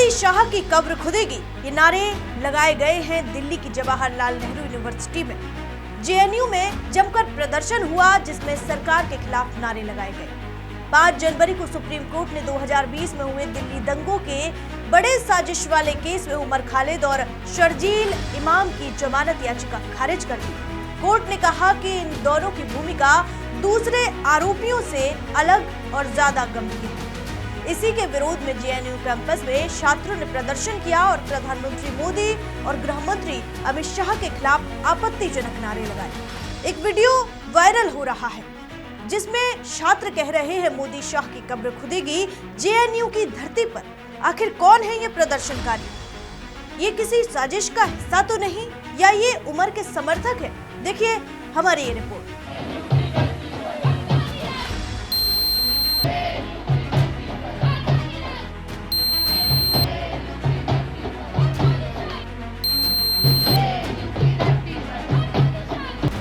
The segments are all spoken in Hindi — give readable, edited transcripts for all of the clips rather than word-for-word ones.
मोदी शाह की कब्र खुदेगी, ये नारे लगाए गए हैं दिल्ली की जवाहरलाल नेहरू यूनिवर्सिटी में। जेएनयू में जमकर प्रदर्शन हुआ जिसमें सरकार के खिलाफ नारे लगाए गए। 5 जनवरी को सुप्रीम कोर्ट ने 2020 में हुए दिल्ली दंगों के बड़े साजिश वाले केस में उमर खालिद और शर्जील इमाम की जमानत याचिका खारिज कर दी। कोर्ट ने कहा कि इन दोनों की भूमिका दूसरे आरोपियों से अलग और ज्यादा गंभीर है। इसी के विरोध में जेएनयू कैंपस में छात्रों ने प्रदर्शन किया और प्रधानमंत्री मोदी और गृह मंत्री अमित शाह के खिलाफ आपत्तिजनक नारे लगाए। एक वीडियो वायरल हो रहा है जिसमें छात्र कह रहे हैं मोदी शाह की कब्र खुदेगी जेएनयू की धरती पर। आखिर कौन है ये प्रदर्शनकारी? ये किसी साजिश का हिस्सा तो नहीं, या ये उमर के समर्थक है? देखिए हमारी ये रिपोर्ट।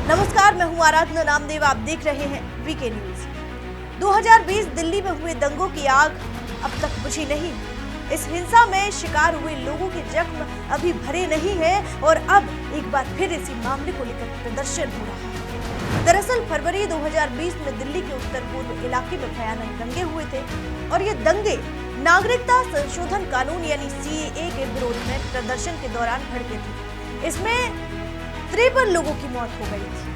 नमस्कार, मैं हूं आराधना नामदेव, आप देख रहे हैं वीके न्यूज। 2020 दिल्ली में हुए दंगों की आग अब तक बुझी नहीं। इस हिंसा में शिकार हुए लोगों के जख्म अभी भरे नहीं हैं और अब एक बार फिर इसी मामले को लेकर प्रदर्शन हो रहा है। दरअसल फरवरी 2020 में दिल्ली के उत्तर पूर्व इलाके में भयानक दंगे हुए थे और ये दंगे नागरिकता संशोधन कानून यानी सीएए के विरोध में प्रदर्शन के दौरान भड़के थे। इसमें 53 लोगों की मौत हो गई थी,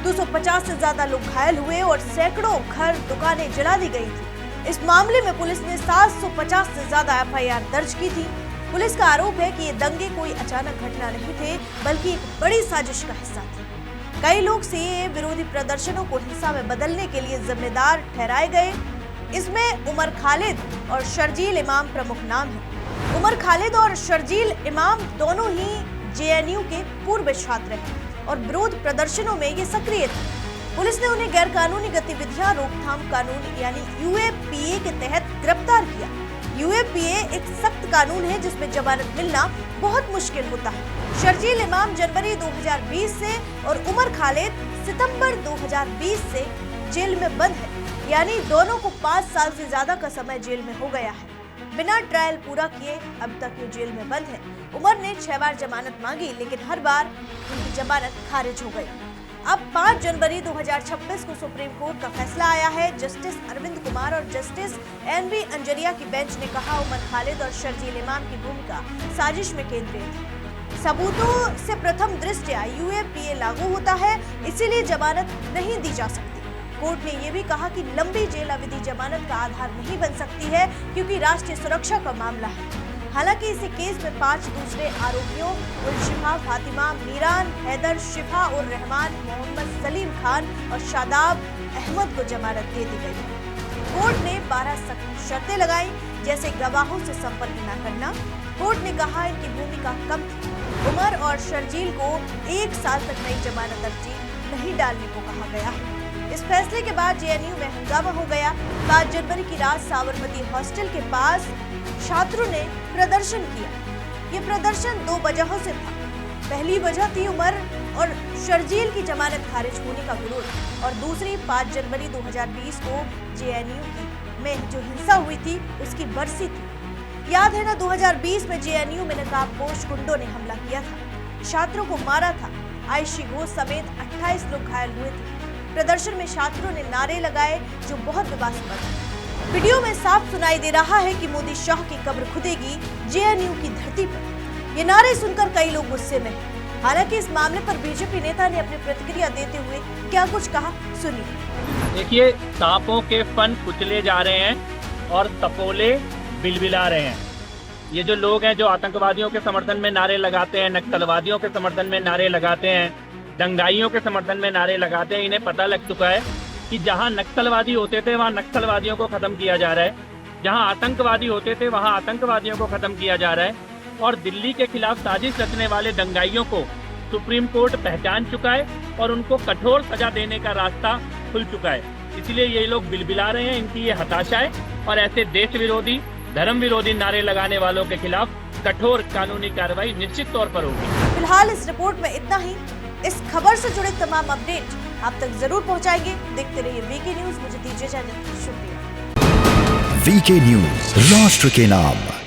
250 से ज्यादा लोग घायल हुए और सैकड़ों घर दुकानें जला दी गई थी। इस मामले में पुलिस ने 750 से ज्यादा एफआईआर दर्ज की थी। पुलिस का आरोप है कि ये दंगे कोई अचानक घटना नहीं थे, बल्कि एक बड़ी साजिश का हिस्सा थे। कई लोग सीएए विरोधी प्रदर्शनों को हिंसा में बदलने के लिए जिम्मेदार ठहराए गए। इसमें उमर खालिद और शर्जील इमाम प्रमुख नाम है। उमर खालिद और शर्जील इमाम दोनों ही जेएनयू के पूर्व छात्र हैं और विरोध प्रदर्शनों में ये सक्रिय थे। पुलिस ने उन्हें गैरकानूनी गतिविधियां रोकथाम कानून यानी यूएपीए के तहत गिरफ्तार किया। यूएपीए एक सख्त कानून है जिसमें जमानत मिलना बहुत मुश्किल होता है। शर्जील इमाम जनवरी 2020 से और उमर खालिद सितंबर 2020 से जेल में बंद है, यानी दोनों को 5 साल से ज्यादा का समय जेल में हो गया है। बिना ट्रायल पूरा किए अब तक ये जेल में बंद है। उमर ने 6 बार जमानत मांगी, लेकिन हर बार उनकी जमानत खारिज हो गई। अब 5 जनवरी 2026 को सुप्रीम कोर्ट का फैसला आया है। जस्टिस अरविंद कुमार और जस्टिस एनवी अंजरिया की बेंच ने कहा उमर खालिद और शर्जील इमाम की भूमिका साजिश में केंद्रित थी। सबूतों से प्रथम दृष्टया यूएपीए लागू होता है, इसीलिए जमानत नहीं दी जा सकती। कोर्ट ने यह भी कहा कि लंबी जेल अवधि जमानत का आधार नहीं बन सकती है, क्योंकि राष्ट्रीय सुरक्षा का मामला है। हालांकि इसी केस में 5 दूसरे आरोपियों उल-शिफा, फातिमा, मीरान, हैदर, शिफा और रहमान, मोहम्मद सलीम खान और शादाब अहमद को जमानत दे दी गई। कोर्ट ने 12 सख्त शर्तें लगाई, जैसे गवाहों से संपर्क न करना। कोर्ट ने कहा इनकी भूमिका कम थी। उमर और शर्जील को 1 साल तक नई जमानत अर्जी नहीं डालने को कहा गया है। इस फैसले के बाद जेएनयू में हंगामा हो गया। 5 जनवरी की रात साबरमती हॉस्टल के पास छात्रों ने प्रदर्शन किया। ये प्रदर्शन 2 वजहों से था। पहली वजह थी उमर और शर्जील की जमानत खारिज होने का विरोध, और दूसरी 5 जनवरी 2020 को जेएनयू में जो हिंसा हुई थी उसकी बरसी थी। याद है ना, 2020 में जेएनयू में नकाबपोश गुंडों ने हमला किया था, छात्रों को मारा था। आयशी घोष समेत 28 लोग घायल हुए थे। प्रदर्शन में छात्रों ने नारे लगाए जो बहुत विवादास्पद है। वीडियो में साफ सुनाई दे रहा है कि मोदी शाह की कब्र खुदेगी जेएनयू की धरती पर। ये नारे सुनकर कई लोग गुस्से में हैं। हालांकि इस मामले पर बीजेपी नेता ने अपनी प्रतिक्रिया देते हुए क्या कुछ कहा, सुनिए। देखिए, सांपों के फन कुचले जा रहे हैं और तपोले बिलबिला रहे हैं। ये जो लोग हैं जो आतंकवादियों के समर्थन में नारे लगाते हैं, नक्सलवादियों के समर्थन में नारे लगाते हैं, दंगाइयों के समर्थन में नारे लगाते हैं, इन्हें पता लग चुका है कि जहां नक्सलवादी होते थे वहां नक्सलवादियों को खत्म किया जा रहा है, जहां आतंकवादी होते थे वहां आतंकवादियों को खत्म किया जा रहा है। और दिल्ली के खिलाफ साजिश रचने वाले दंगाइयों को सुप्रीम कोर्ट पहचान चुका है और उनको कठोर सजा देने का रास्ता खुल चुका है। इसलिए ये लोग बिलबिला रहे हैं, इनकी ये हताशा है और ऐसे देश विरोधी, धर्म विरोधी नारे लगाने वालों के खिलाफ कठोर कानूनी कार्रवाई निश्चित तौर पर होगी। फिलहाल इस रिपोर्ट में इतना ही। इस खबर से जुड़े तमाम अपडेट आप तक जरूर पहुंचाएंगे। देखते रहिए वीके न्यूज। मुझे दीजिए इजाजत। शुक्रिया। वीके न्यूज, राष्ट्र के नाम।